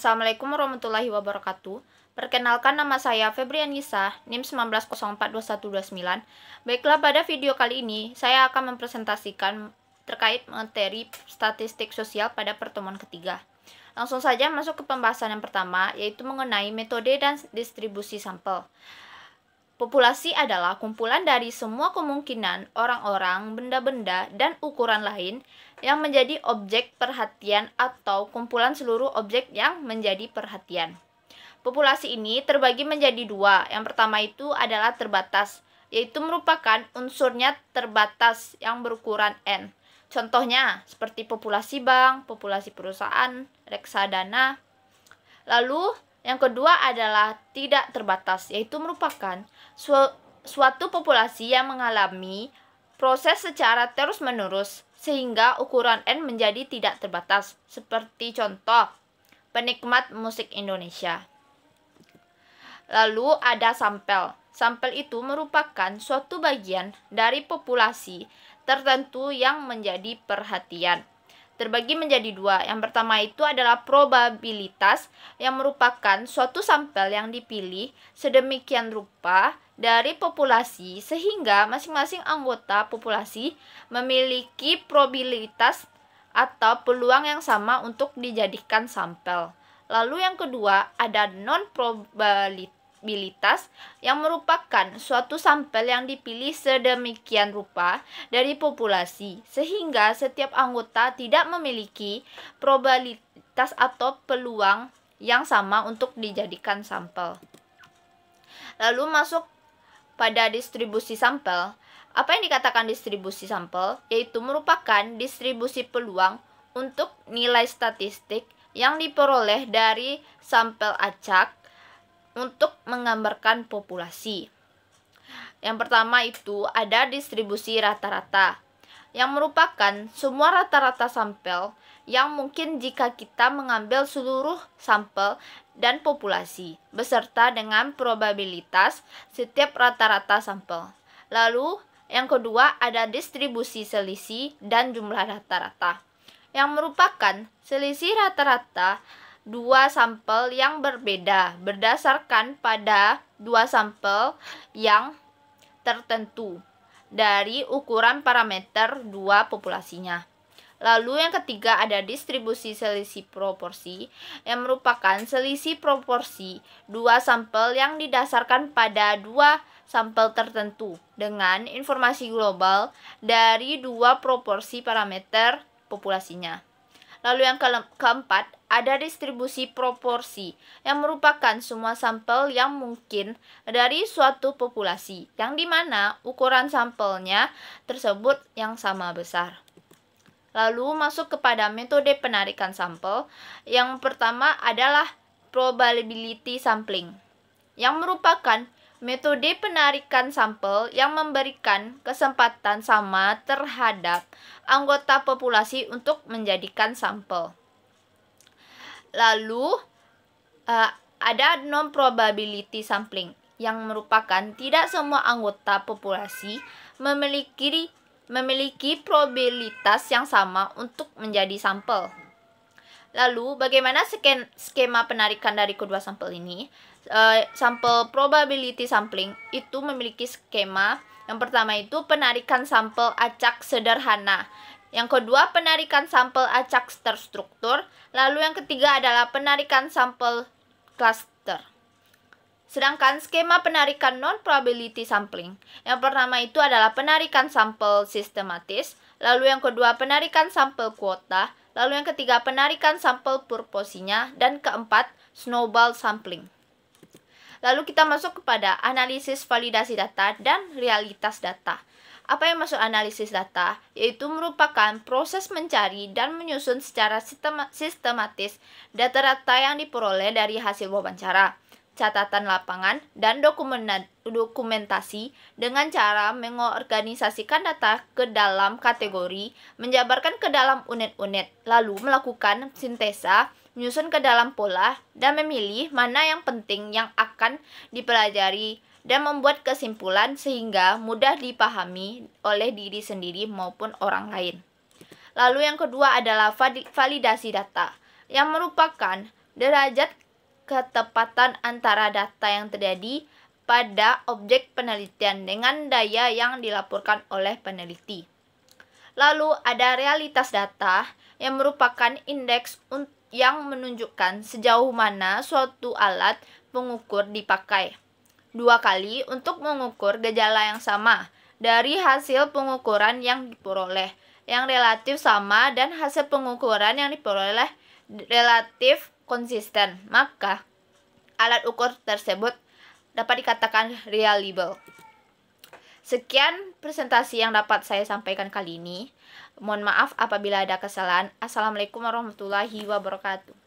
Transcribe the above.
Assalamualaikum warahmatullahi wabarakatuh. Perkenalkan, nama saya Febrianisa, NIM 19042129. Baiklah, pada video kali ini saya akan mempresentasikan terkait materi statistik sosial pada pertemuan ketiga. Langsung saja masuk ke pembahasan yang pertama, yaitu mengenai metode dan distribusi sampel. Populasi adalah kumpulan dari semua kemungkinan orang-orang, benda-benda, dan ukuran lain yang menjadi objek perhatian atau kumpulan seluruh objek yang menjadi perhatian. Populasi ini terbagi menjadi dua. Yang pertama itu adalah terbatas, yaitu merupakan unsurnya terbatas yang berukuran N. Contohnya seperti populasi bank, populasi perusahaan, reksadana. Lalu yang kedua adalah tidak terbatas, yaitu merupakan suatu populasi yang mengalami proses secara terus-menerus sehingga ukuran N menjadi tidak terbatas. Seperti contoh, penikmat musik Indonesia. Lalu ada sampel. Sampel itu merupakan suatu bagian dari populasi tertentu yang menjadi perhatian. Terbagi menjadi dua. Yang pertama itu adalah probabilitas, yang merupakan suatu sampel yang dipilih sedemikian rupa dari populasi sehingga masing-masing anggota populasi memiliki probabilitas atau peluang yang sama untuk dijadikan sampel. Lalu yang kedua ada non-probabilitas, yang merupakan suatu sampel yang dipilih sedemikian rupa dari populasi sehingga setiap anggota tidak memiliki probabilitas atau peluang yang sama untuk dijadikan sampel. Lalu masuk pada distribusi sampel. Apa yang dikatakan distribusi sampel? Yaitu merupakan distribusi peluang untuk nilai statistik yang diperoleh dari sampel acak untuk menggambarkan populasi. Yang pertama itu ada distribusi rata-rata, yang merupakan semua rata-rata sampel yang mungkin jika kita mengambil seluruh sampel dan populasi beserta dengan probabilitas setiap rata-rata sampel. Lalu yang kedua ada distribusi selisih dan jumlah rata-rata, yang merupakan selisih rata-rata dua sampel yang berbeda berdasarkan pada dua sampel yang tertentu dari ukuran parameter dua populasinya. Lalu yang ketiga ada distribusi selisih proporsi, yang merupakan selisih proporsi dua sampel yang didasarkan pada dua sampel tertentu dengan informasi global dari dua proporsi parameter populasinya. Lalu yang keempat ada distribusi proporsi, yang merupakan semua sampel yang mungkin dari suatu populasi, yang dimana ukuran sampelnya tersebut yang sama besar. Lalu masuk kepada metode penarikan sampel. Yang pertama adalah probability sampling, yang merupakan metode penarikan sampel yang memberikan kesempatan sama terhadap anggota populasi untuk menjadikan sampel. Lalu ada non-probability sampling, yang merupakan tidak semua anggota populasi memiliki probabilitas yang sama untuk menjadi sampel. Lalu bagaimana skema penarikan dari kedua sampel ini? Sampel probability sampling itu memiliki skema. Yang pertama itu penarikan sampel acak sederhana. Yang kedua penarikan sampel acak terstruktur. Lalu yang ketiga adalah penarikan sampel cluster. Sedangkan skema penarikan non-probability sampling, yang pertama itu adalah penarikan sampel sistematis, lalu yang kedua penarikan sampel kuota, lalu yang ketiga penarikan sampel proporsinya, dan keempat snowball sampling. Lalu kita masuk kepada analisis validasi data dan realitas data. Apa yang masuk analisis data? Yaitu merupakan proses mencari dan menyusun secara sistematis data-data yang diperoleh dari hasil wawancara, catatan lapangan, dan dokumentasi dengan cara mengorganisasikan data ke dalam kategori, menjabarkan ke dalam unit-unit, lalu melakukan sintesa, menyusun ke dalam pola, dan memilih mana yang penting yang akan dipelajari dan membuat kesimpulan sehingga mudah dipahami oleh diri sendiri maupun orang lain. Lalu yang kedua adalah validasi data, yang merupakan derajat ketepatan antara data yang terjadi pada objek penelitian dengan daya yang dilaporkan oleh peneliti. Lalu ada realitas data yang merupakan indeks yang menunjukkan sejauh mana suatu alat pengukur dipakai. 2 kali untuk mengukur gejala yang sama dari hasil pengukuran yang diperoleh, yang relatif sama dan hasil pengukuran yang diperoleh relatif konsisten, maka alat ukur tersebut dapat dikatakan reliable. Sekian presentasi yang dapat saya sampaikan kali ini. Mohon maaf apabila ada kesalahan. Assalamualaikum warahmatullahi wabarakatuh.